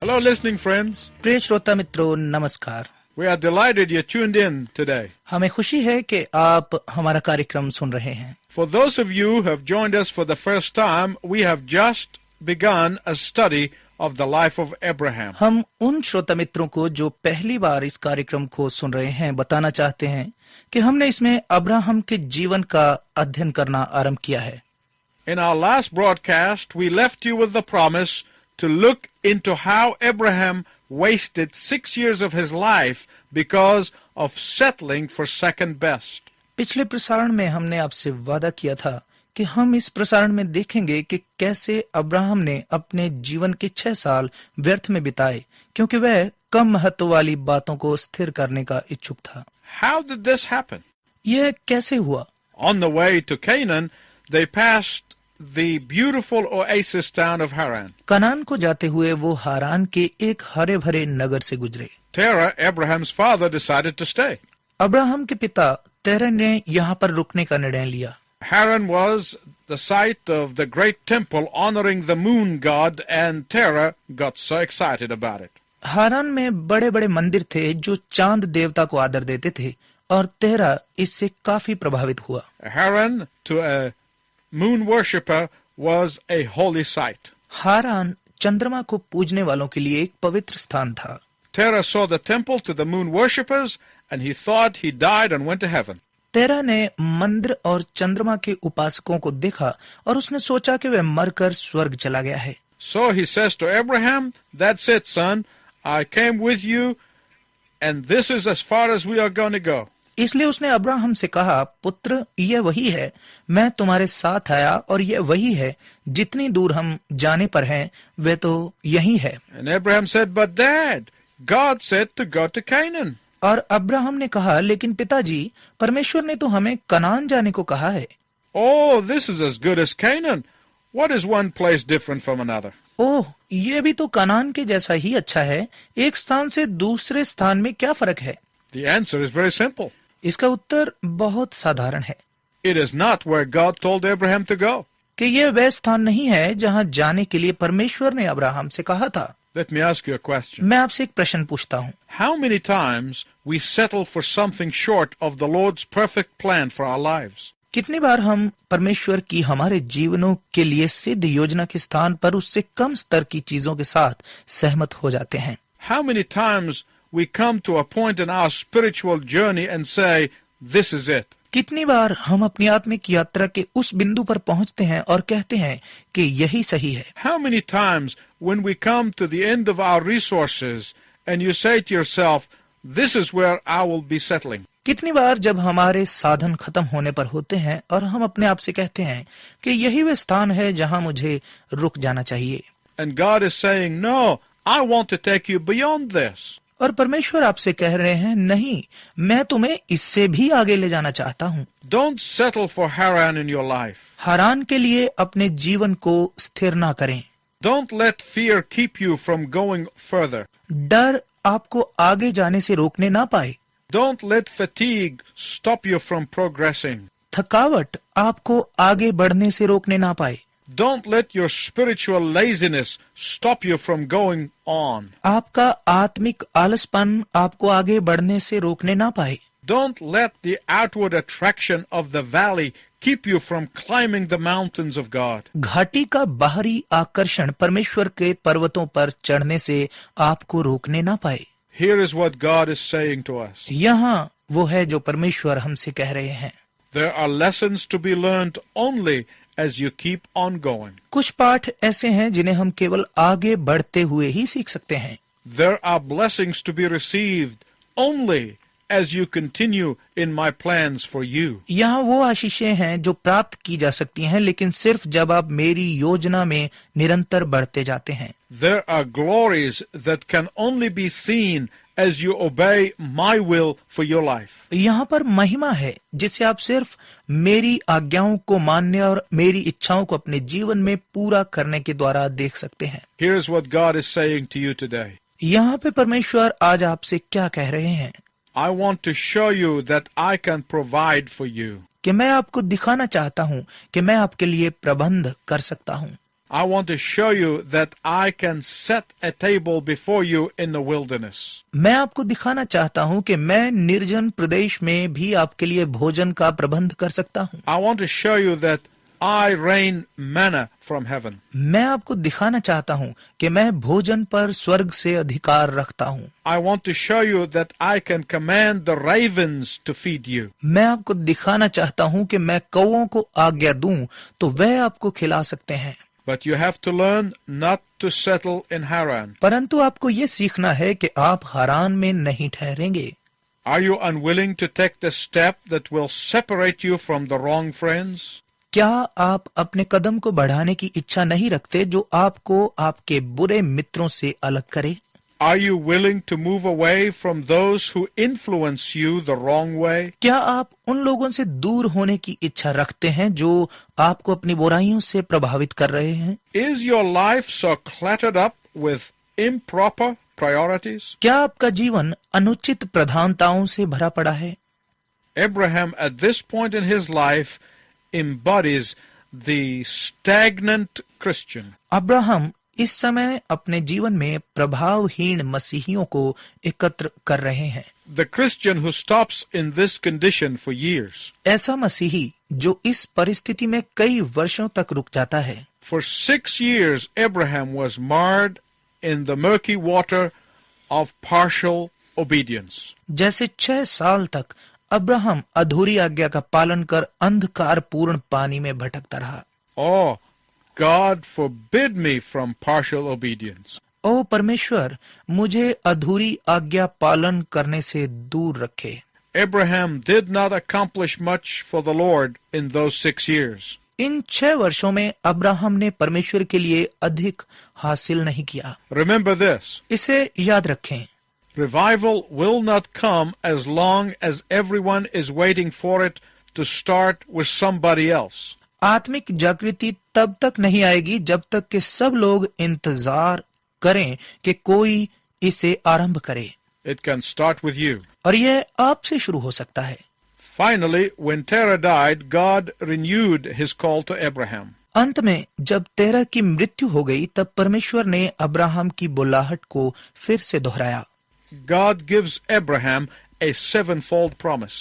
Hello, listening friends. प्रिय श्रोता मित्रों, नमस्कार। We are delighted you tuned in today. हमें खुशी है कि आप हमारा कार्यक्रम सुन रहे हैं। For those of you who have joined us for the first time, we have just begun a study of the life of Abraham. हम उन श्रोता मित्रों को जो पहली बार इस कार्यक्रम को सुन रहे हैं बताना चाहते हैं कि हमने इसमें अब्राहम के जीवन का अध्ययन करना आरंभ किया है। In our last broadcast, we left you with the promise to look into how Abraham wasted 6 years of his life because of settling for second best. पिछले प्रसारण में हमने आपसे वादा किया था कि हम इस प्रसारण में देखेंगे कि कैसे अब्राहम ने अपने जीवन के 6 साल व्यर्थ में बिताए क्योंकि वह कम महत्व वाली बातों को स्थिर करने का इच्छुक था। How did this happen? यह कैसे हुआ? On the way to Canaan, they passed the beautiful oasis town of Haran. Kanan को जाते हुए वो हारान के एक हरे भरे नगर से गुजरे। Terah, Abraham's father, decided to stay. Abraham के पिता तेरह ने यहाँ पर रुकने का निर्णय लिया। Haran was the site of the great temple honoring the moon god, and Terah got so excited about it. हारान में बड़े बड़े मंदिर थे जो चांद देवता को आदर देते थे और तेरह इससे काफी प्रभावित हुआ। Haran, to a moon worshipper, was a holy site. हारान चंद्रमा को पूजने वालों के लिए एक पवित्र स्थान था। Terah saw the temple to the moon worshippers, and he thought he died and went to heaven. तेरह ने मंदिर और चंद्रमा के उपासकों को देखा और उसने सोचा कि वह मरकर स्वर्ग चला गया है। So he says to Abraham, "That's it, son. I came with you, and this is as far as we are going to go." इसलिए उसने अब्राहम से कहा, पुत्र, यह वही है, मैं तुम्हारे साथ आया और यह वही है, जितनी दूर हम जाने पर हैं वह तो यही है। And Abraham said, "But Dad, God said to go to Canaan." और अब्राहम ने कहा, लेकिन पिताजी, परमेश्वर ने तो हमें कनान जाने को कहा है। "Oh, this is as good as Canaan. What is one place different from another?" ओह, ये भी तो कनान के जैसा ही अच्छा है, एक स्थान से दूसरे स्थान में क्या फर्क है? The answer is very simple. इसका उत्तर बहुत साधारण है It is not where God told Abraham to go. कि यह वह स्थान नहीं है जहाँ जाने के लिए परमेश्वर ने अब्राहम से कहा था। Let me ask you a question. मैं आपसे एक प्रश्न पूछता हूँ, How many times we settle for something short of the Lord's perfect plan for our lives? कितनी बार हम परमेश्वर की हमारे जीवनों के लिए सिद्ध योजना के स्थान पर उससे कम स्तर की चीजों के साथ सहमत हो जाते हैं? How many times we come to a point in our spiritual journey and say, "This is it." कितनी बार हम अपनी आत्मिक यात्रा के उस बिंदु पर पहुंचते हैं और कहते हैं कि यही सही है? How many times when we come to the end of our resources and you say to yourself, "This is where I will be settling." कितनी बार जब हमारे साधन खत्म होने पर होते हैं और हम अपने आप से कहते हैं कि यही वह स्थान है जहां मुझे रुक जाना चाहिए। And God is saying, "No, I want to take you beyond this." और परमेश्वर आपसे कह रहे हैं, नहीं, मैं तुम्हें इससे भी आगे ले जाना चाहता हूँ। Don't settle for Haran in your life. हारान के लिए अपने जीवन को स्थिर ना करें। Don't let fear keep you from going further. डर आपको आगे जाने से रोकने ना पाए। Don't let fatigue stop you from progressing. थकावट आपको आगे बढ़ने से रोकने ना पाए। Don't let your spiritual laziness stop you from going on. आपका आत्मिक आलसपन आपको आगे बढ़ने से रोकने ना पाए। Don't let the outward attraction of the valley keep you from climbing the mountains of God. घाटी का बाहरी आकर्षण परमेश्वर के पर्वतों पर चढ़ने से आपको रोकने ना पाए। Here is what God is saying to us. यहाँ वो है जो परमेश्वर हमसे कह रहे हैं। There are lessons to be learned only as you keep on going. कुछ पाठ ऐसे हैं जिन्हें हम केवल आगे बढ़ते हुए ही सीख सकते हैं। There are blessings to be received only as you continue in my plans for you. यहाँ वो आशीषें हैं जो प्राप्त की जा सकती हैं, लेकिन सिर्फ जब आप मेरी योजना में निरंतर बढ़ते जाते हैं। There are glories that can only be seen as you obey my will for your life. यहाँ पर महिमा है जिसे आप सिर्फ मेरी आज्ञाओं को मानने और मेरी इच्छाओं को अपने जीवन में पूरा करने के द्वारा देख सकते हैं। Here's what God is saying to you today. यहाँ पे परमेश्वर आज आपसे क्या कह रहे हैं? I want to show you that I can provide for you. कि मैं आपको दिखाना चाहता हूँ कि मैं आपके लिए प्रबंध कर सकता हूँ। I want to show you that I can set a table before you in the wilderness. मैं आपको दिखाना चाहता हूं कि मैं निर्जन प्रदेश में भी आपके लिए भोजन का प्रबंध कर सकता हूं। I want to show you that I rain manna from heaven. मैं आपको दिखाना चाहता हूं कि मैं भोजन पर स्वर्ग से अधिकार रखता हूं। I want to show you that I can command the ravens to feed you. मैं आपको दिखाना चाहता हूं कि मैं कौओं को आज्ञा दूं तो वह आपको खिला सकते हैं। But you have to learn not to settle in Haran. परंतु आपको ये सीखना है कि आप हारान में नहीं ठहरेंगे। Are you unwilling to take the step that will separate you from the wrong friends? क्या आप अपने कदम को बढ़ाने की इच्छा नहीं रखते जो आपको आपके बुरे मित्रों से अलग करे? Are you willing to move away from those who influence you the wrong way? क्या आप उन लोगों से दूर होने की इच्छा रखते हैं जो आपको अपनी बुराइयों से प्रभावित कर रहे हैं? Is your life so cluttered up with improper priorities? क्या आपका जीवन अनुचित प्रधानताओं से भरा पड़ा है? Abraham at this point in his life embodies the stagnant Christian. Abraham इस समय अपने जीवन में प्रभावहीन मसीहियों को एकत्र कर रहे हैं। The Christian who stops in this condition for years. ऐसा मसीही जो इस परिस्थिति में कई वर्षों तक रुक जाता है। For 6 years Abraham was marred in the murky water of partial obedience. जैसे 6 साल तक अब्राहम अधूरी आज्ञा का पालन कर अंधकारपूर्ण पानी में भटकता रहा। Oh, God forbid me from partial obedience. ओ परमेश्वर, मुझे अधूरी आज्ञा पालन करने से दूर रखे। Abraham did not accomplish much for the Lord in those 6 years. इन 6 वर्षों में अब्राहम ने परमेश्वर के लिए अधिक हासिल नहीं किया। Remember this. इसे याद रखें, Revival will not come as long as everyone is waiting for it to start with somebody else. आत्मिक जागृति तब तक नहीं आएगी जब तक कि सब लोग इंतजार करें कि कोई इसे आरंभ करे। It can start with you. और यह आपसे शुरू हो सकता है। Finally, when Terah died, God renewed his call to Abraham. अंत में जब तेरह की मृत्यु हो गई तब परमेश्वर ने अब्राहम की बुलाहट को फिर से दोहराया। God gives Abraham a 7-fold promise.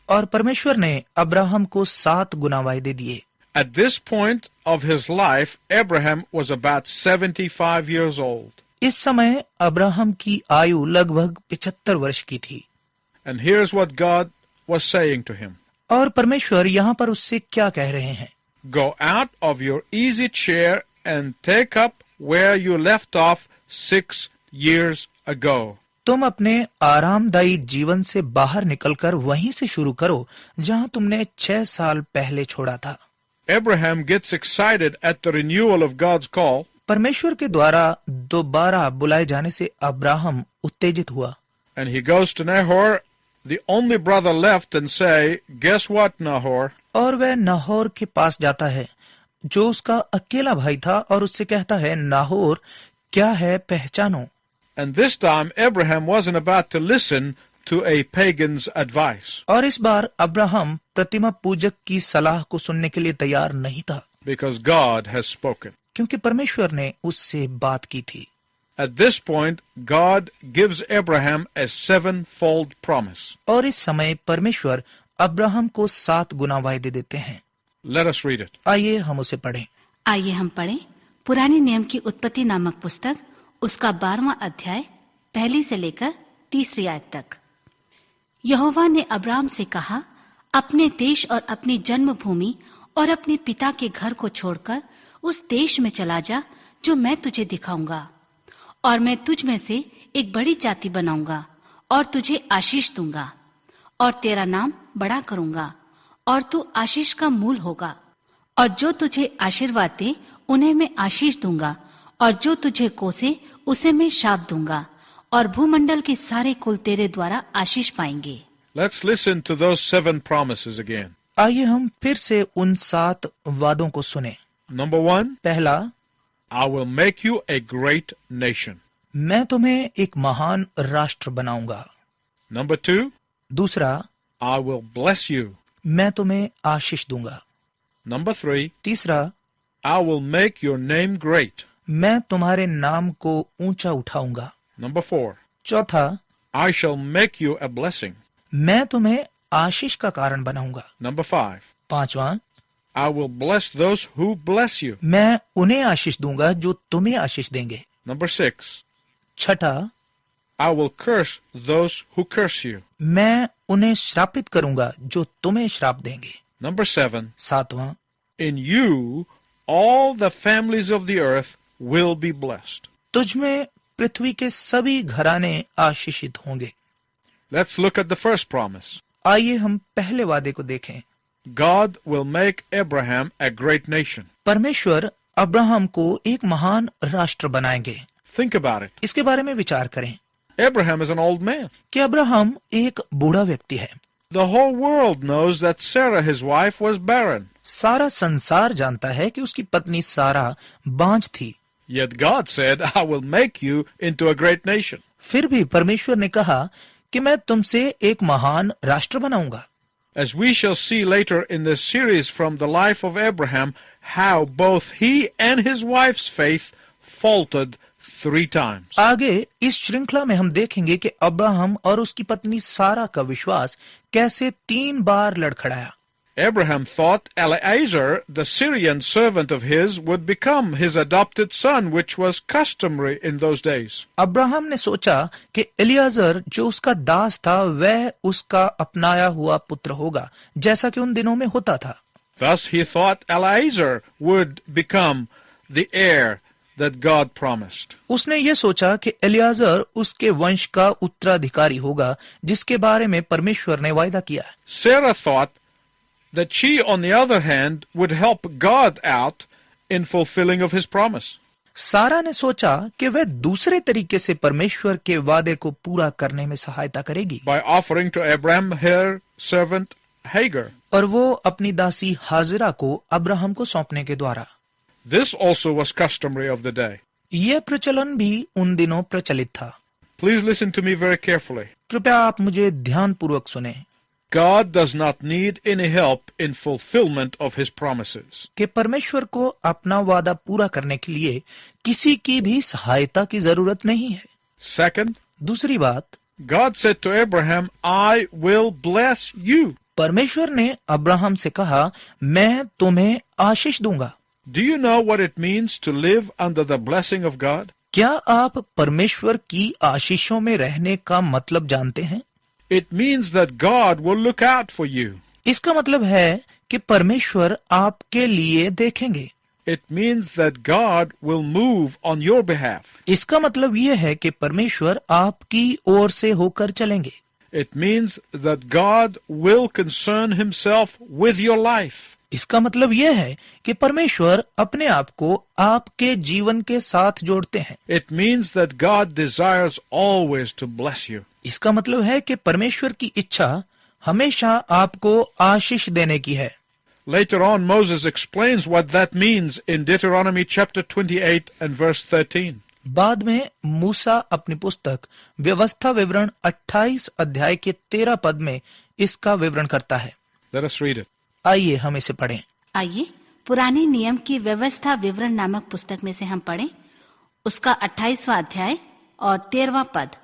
और परमेश्वर ने अब्राहम को 7 गुना वायदे दिए। At this point of his life, Abraham was about 75 years old. इस समय अब्राहम की आयु लगभग 75 वर्ष की थी। And here's what God was saying to him. और परमेश्वर यहाँ पर उससे क्या कह रहे हैं? Go out of your easy chair and take up where you left off 6 years ago. तुम अपने आरामदायी जीवन से बाहर निकलकर वहीं से शुरू करो जहाँ तुमने 6 साल पहले छोड़ा था। Abraham gets excited at the renewal of God's call. परमेश्वर के द्वारा दोबारा बुलाए जाने से अब्राहम उत्तेजित हुआ। And he goes to Nahor, the only brother left, and say, guess what, Nahor? और वह नाहोर के पास जाता है जो उसका अकेला भाई था और उससे कहता है, नाहोर, क्या है पहचानो। And this time Abraham wasn't about to listen to a pagan's advice. और इस बार अब्राहम प्रतिमा पूजक की सलाह को सुनने के लिए तैयार नहीं था, Because God has spoken. क्योंकि परमेश्वर ने उससे बात की थी। At this point, God gives Abraham a 7-fold promise. और इस समय परमेश्वर अब्राहम को 7 गुना वायदे देते हैं। Let us read it. आइए हम उसे पढ़ें। आइए हम पढ़ें पुराने नियम की उत्पत्ति नामक पुस्तक, उसका 12वां अध्याय, 1 से लेकर 3 आयत तक। यहोवा ने अब्राम से कहा, अपने देश और अपनी जन्मभूमि और अपने पिता के घर को छोड़कर उस देश में चला जा जो मैं तुझे दिखाऊंगा, और मैं तुझ में से एक बड़ी जाति बनाऊंगा और तुझे आशीष दूंगा और तेरा नाम बड़ा करूंगा और तू आशीष का मूल होगा, और जो तुझे आशीर्वाद दे उन्हें मैं आशीष दूंगा, और जो तुझे कोसे उसे मैं शाप दूंगा, और भूमंडल के सारे कुल तेरे द्वारा आशीष पाएंगे। Let's listen to those 7 promises again. आइए हम फिर से उन 7 वादों को सुने। Number 1, पहला, I will make you a great nation. मैं तुम्हें एक महान राष्ट्र बनाऊंगा। Number 2, दूसरा, I will bless you. मैं तुम्हें आशीष दूंगा। Number 3, तीसरा, I will make your name great. मैं तुम्हारे नाम को ऊंचा उठाऊंगा। Number 4. चौथा, I shall make you a blessing. मैं तुम्हें आशीष का कारण बनाऊंगा। Number 5. पांचवा, I will bless those who bless you. मैं उन्हें आशीष दूंगा जो तुम्हें आशीष देंगे। Number 6. छठा, I will curse those who curse you. मैं उन्हें श्रापित करूंगा जो तुम्हें श्राप देंगे। Number 7. सातवां, In you all the families of the earth will be blessed. तुझ में पृथ्वी के सभी घराने आशीषित होंगे। Let's look at the first promise. आइए हम पहले वादे को देखें। God will make Abraham a great nation. परमेश्वर अब्राहम को एक महान राष्ट्र बनाएंगे। Think about it. इसके बारे में विचार करें Abraham is an old man. कि अब्राहम एक बूढ़ा व्यक्ति है। The whole world knows that Sarah, his wife, was barren. सारा संसार जानता है कि उसकी पत्नी सारा बांझ थी। Yet God said, I will make you into a great nation. फिर भी परमेश्वर ने कहा कि मैं तुमसे एक महान राष्ट्र बनाऊंगा। As we shall see later in this series from the life of Abraham, how both he and his wife's faith faltered 3 times. आगे इस श्रृंखला में हम देखेंगे कि अब्राहम और उसकी पत्नी सारा का विश्वास कैसे 3 बार लड़खड़ाया। Abraham thought Eliezer, the Syrian servant of his, would become his adopted son, which was customary in those days. Abraham ने सोचा कि एलियाजर जो उसका दास था वह उसका अपनाया हुआ पुत्र होगा, जैसा कि उन दिनों में होता था। Thus he thought Eliezer would become the heir that God promised. उसने ये सोचा कि एलियाजर उसके वंश का उत्तराधिकारी होगा, जिसके बारे में परमेश्वर ने वायदा किया। Sarah thought that she, on the other hand, would help God out in fulfilling of his promise. सारा ने सोचा कि वह दूसरे तरीके से परमेश्वर के वादे को पूरा करने में सहायता करेगी, By offering to Abraham her servant Hagar. और वो अपनी दासी हाजिरा को अब्राहम को सौंपने के द्वारा। This also was customary of the day. यह प्रचलन भी उन दिनों प्रचलित था। Please listen to me very carefully. कृपया आप मुझे ध्यानपूर्वक सुने God does not need any help in fulfillment of his promises. कि परमेश्वर को अपना वादा पूरा करने के लिए किसी की भी सहायता की जरूरत नहीं है। Second, दूसरी बात, God said to Abraham, I will bless you. परमेश्वर ने अब्राहम से कहा, मैं तुम्हें आशीष दूंगा। Do you know what it means to live under the blessing of God? क्या आप परमेश्वर की आशीषों में रहने का मतलब जानते हैं? It means that God will look out for you. इसका मतलब है कि परमेश्वर आपके लिए देखेंगे। It means that God will move on your behalf. इसका मतलब यह है कि परमेश्वर आपकी ओर से होकर चलेंगे। It means that God will concern himself with your life. इसका मतलब यह है कि परमेश्वर अपने आप को आपके जीवन के साथ जोड़ते हैं। It means that God desires always to bless you. इसका मतलब है कि परमेश्वर की इच्छा हमेशा आपको आशीष देने की है। Later on, Moses explains what that means in Deuteronomy chapter 28 and verse 13. बाद में मूसा अपनी पुस्तक व्यवस्था विवरण 28 अध्याय के 13 पद में इसका विवरण करता है। Let us read it. आइए हम इसे पढ़ें। आइए पुराने नियम की व्यवस्था विवरण नामक पुस्तक में से हम पढ़ें उसका 28वां अध्याय और 13वां पद।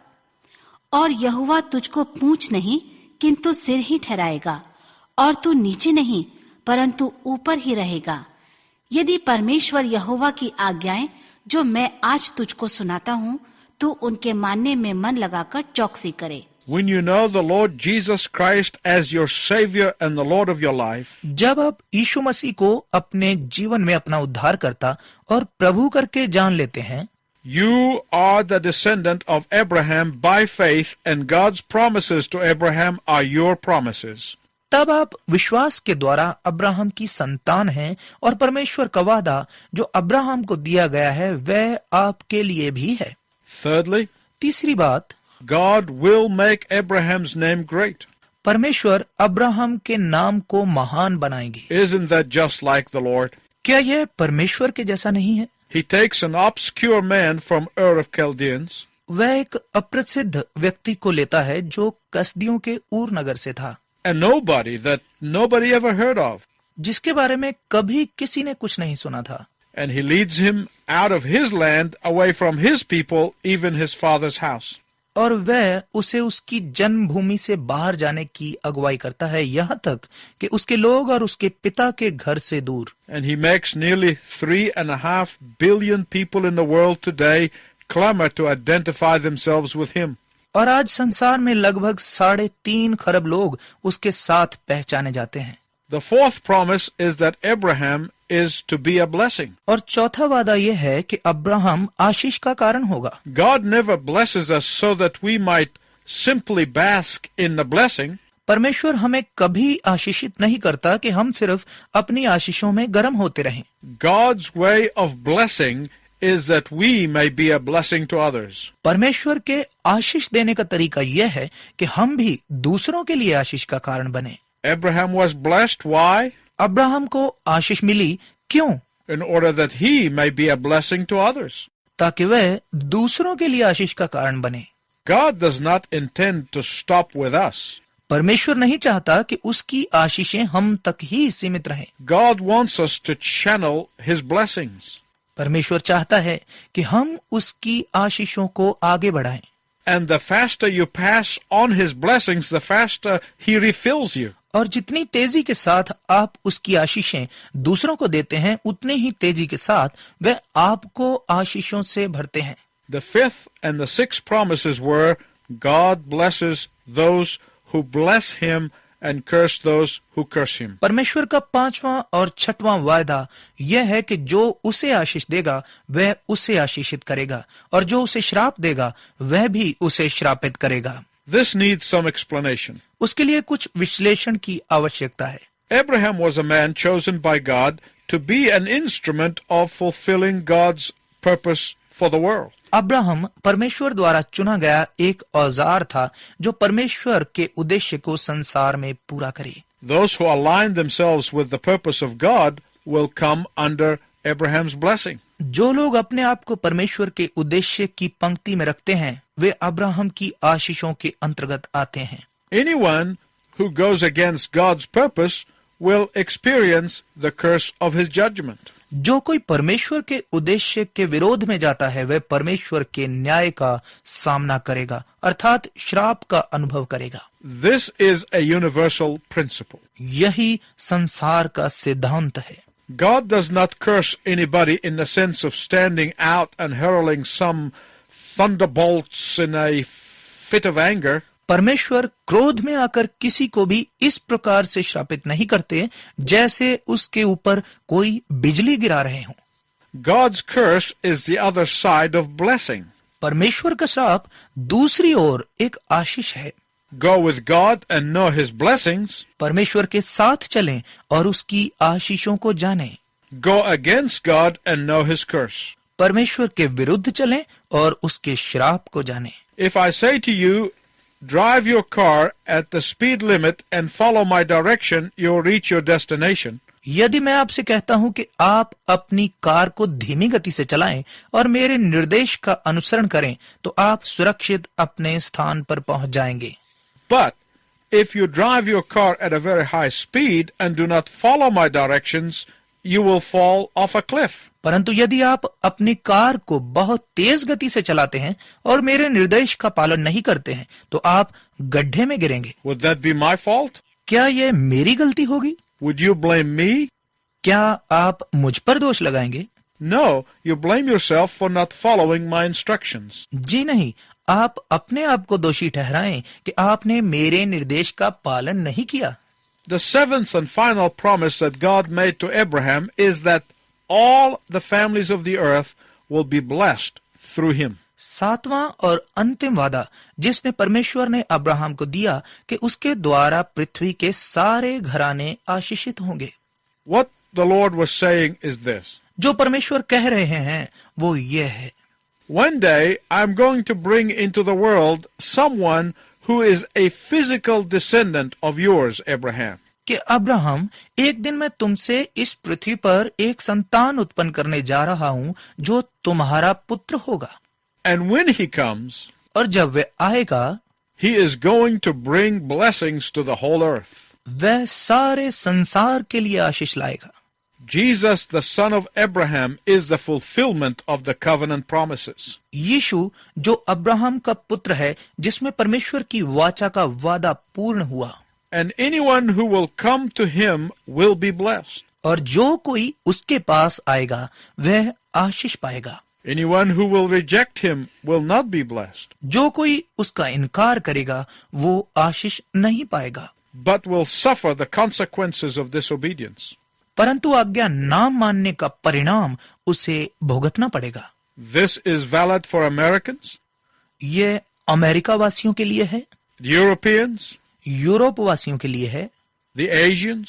और यहोवा तुझको पूंछ नहीं किंतु सिर ही ठहराएगा, और तू नीचे नहीं परंतु ऊपर ही रहेगा। यदि परमेश्वर यहोवा की आज्ञाएं जो मैं आज तुझको सुनाता हूँ, तू उनके मानने में मन लगाकर चौकसी करे। When you know the Lord Jesus Christ as your Savior and the Lord of your life, जब आप यीशु मसीह को अपने जीवन में अपना उद्धारकर्ता और प्रभु करके जान लेते हैं, you are the descendant of Abraham by faith, and God's promises to Abraham are your promises. तब आप विश्वास के द्वारा अब्राहम की संतान हैं और परमेश्वर का वादा जो अब्राहम को दिया गया है वह आपके लिए भी है। Thirdly, तीसरी बात, God will make Abraham's name great. परमेश्वर अब्राहम के नाम को महान बनाएंगे। Isn't that just like the Lord? क्या यह परमेश्वर के जैसा नहीं है? He takes an obscure man from Ur of Chaldeans, वह एक अप्रसिद्ध व्यक्ति को लेता है जो कसदियों के ऊर नगर से था, a nobody that nobody ever heard of. जिसके बारे में कभी किसी ने कुछ नहीं सुना था। And he leads him out of his land, away from his people, even his father's house. और वह उसे उसकी जन्मभूमि से बाहर जाने की अगुवाई करता है, यहाँ तक कि उसके लोग और उसके पिता के घर से दूर। And he makes nearly 3.5 billion people in the world today clamor to identify themselves with him. और आज संसार में लगभग 3.5 खरब लोग उसके साथ पहचाने जाते हैं। The fourth promise is that Abraham is to be a blessing. और चौथा वादा यह है कि अब्राहम आशीष का कारण होगा। God never blesses us so that we might simply bask in the blessing. परमेश्वर हमें कभी आशीषित नहीं करता कि हम सिर्फ अपनी आशीषों में गर्म होते रहें। God's way of blessing is that we may be a blessing to others. परमेश्वर के आशीष देने का तरीका यह है कि हम भी दूसरों के लिए आशीष का कारण बने। Abraham was blessed. Why? Abraham को आशीष मिली क्यों? In order that he may be a blessing to others. ताकि वह दूसरों के लिए आशीष का कारण बने। God does not intend to stop with us. परमेश्वर नहीं चाहता कि उसकी आशीषें हम तक ही सीमित रहें। God wants us to channel his blessings. परमेश्वर चाहता है कि हम उसकी आशीषों को आगे बढ़ाएं। And the faster you pass on his blessings, the faster he refills you. और जितनी तेजी के साथ आप उसकी आशीषें दूसरों को देते हैं, उतनी ही तेजी के साथ वह आपको आशीषों से भरते हैं। The fifth and the sixth promises were God blesses those who bless him and curse those who curse him. परमेश्वर का 5वां और 6वां वायदा यह है कि जो उसे आशीष देगा वह उसे आशीषित करेगा, और जो उसे श्राप देगा वह भी उसे श्रापित करेगा। This needs some explanation. उसके लिए कुछ विश्लेषण की आवश्यकता है। Abraham was a man chosen by God to be an instrument of fulfilling God's purpose for the world. Abraham परमेश्वर द्वारा चुना गया एक औजार था जो परमेश्वर के उद्देश्य को संसार में पूरा करे। Those who align themselves with the purpose of God will come under Abraham's blessing. जो लोग अपने आप को परमेश्वर के उद्देश्य की पंक्ति में रखते हैं वे अब्राहम की आशीषों के अंतर्गत आते हैं। Anyone who goes against God's purpose will experience the curse of his judgment. जो कोई परमेश्वर के उद्देश्य के विरोध में जाता है वह परमेश्वर के न्याय का सामना करेगा, अर्थात श्राप का अनुभव करेगा। This is a universal principle. यही संसार का सिद्धांत है। God does not curse anybody in the sense of standing out and hurling some thunderbolts in a fit of anger. परमेश्वर क्रोध में आकर किसी को भी इस प्रकार से श्रापित नहीं करते जैसे उसके ऊपर कोई बिजली गिरा रहे हों। God's curse is the other side of blessing. परमेश्वर का श्राप दूसरी ओर एक आशीष है। Go with God and know his blessings. परमेश्वर के साथ चलें और उसकी आशीषों को जानें। Go against God and know his curse. परमेश्वर के विरुद्ध चलें और उसके श्राप को जानें। If I say to you, drive your car at the speed limit and follow my direction, you'll reach your destination. यदि मैं आपसे कहता हूं कि आप अपनी कार को धीमी गति से चलाएं और मेरे निर्देश का अनुसरण करें तो आप सुरक्षित अपने स्थान पर पहुंच जाएंगे। But if you drive your car at a very high speed and do not follow my directions, you will fall off a cliff. परंतु यदि आप अपनी कार को बहुत तेज गति से चलाते हैं और मेरे निर्देश का पालन नहीं करते हैं तो आप गड्ढे में गिरेंगे। Would that be my fault? क्या यह मेरी गलती होगी? Would you blame me? क्या आप मुझ पर दोष लगाएंगे? No, you blame yourself for not following my instructions. जी नहीं, आप अपने आप को दोषी ठहराएं कि आपने मेरे निर्देश का पालन नहीं किया। The seventh and final promise that God made to Abraham is that all the families of the earth will be blessed through him. सातवां और अंतिम वादा जिसने परमेश्वर ने अब्राहम को दिया कि उसके द्वारा पृथ्वी के सारे घराने आशीषित होंगे। What the Lord was saying is this. जो परमेश्वर कह रहे हैं वो ये है, One day I'm going to bring into the world someone who is a physical descendant of yours, Abraham. कि अब्राहम एक दिन मैं तुमसे इस पृथ्वी पर एक संतान उत्पन्न करने जा रहा हूं जो तुम्हारा पुत्र होगा। And when he comes, और जब वह आएगा he is going to bring blessings to the whole earth. वह सारे संसार के लिए आशीष लाएगा। Jesus, the son of Abraham, is the fulfillment of the covenant promises. यीशु जो अब्राहम का पुत्र है, जिसमें परमेश्वर की वाचा का वादा पूर्ण हुआ। And anyone who will come to him will be blessed. और जो कोई उसके पास आएगा वह आशीष पाएगा। Anyone who will reject him will not be blessed, जो कोई उसका इनकार करेगा वो आशीष नहीं पाएगा, but will suffer the consequences of disobedience. परंतु आज्ञा ना मानने का परिणाम उसे भुगतना पड़ेगा। This is valid for Americans, ये अमेरिका वासियों के लिए है, the Europeans, यूरोप वासियों के लिए है, the Asians,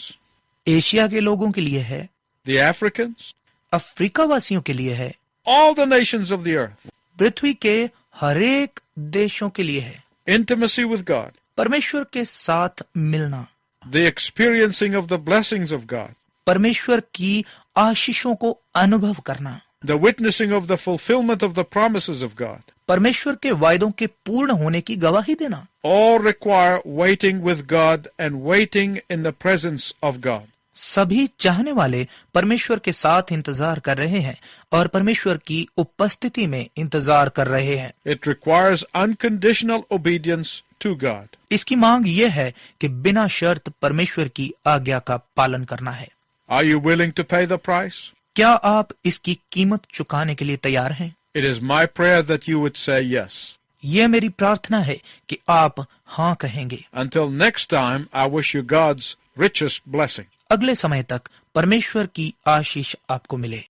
एशिया के लोगों के लिए है, the Africans, अफ्रीका वासियों के लिए है, all the nations of the earth. पृथ्वी के हरेक देशों के लिए है। Intimacy with God, परमेश्वर के साथ मिलना, the experiencing of the blessings of God, परमेश्वर की आशीषों को अनुभव करना, the witnessing of the fulfillment of the promises of God, परमेश्वर के वायदों के पूर्ण होने की गवाही देना, all require waiting with God and waiting in the presence of God. सभी चाहने वाले परमेश्वर के साथ इंतजार कर रहे हैं और परमेश्वर की उपस्थिति में इंतजार कर रहे हैं। It requires unconditional obedience to God. इसकी मांग यह है कि बिना शर्त परमेश्वर की आज्ञा का पालन करना है। Are you willing to pay the price? क्या आप इसकी कीमत चुकाने के लिए तैयार हैं? It is my prayer that you would say yes. ये मेरी प्रार्थना है कि आप हाँ कहेंगे। Until next time, I wish you God's richest blessing. अगले समय तक परमेश्वर की आशीष आपको मिले।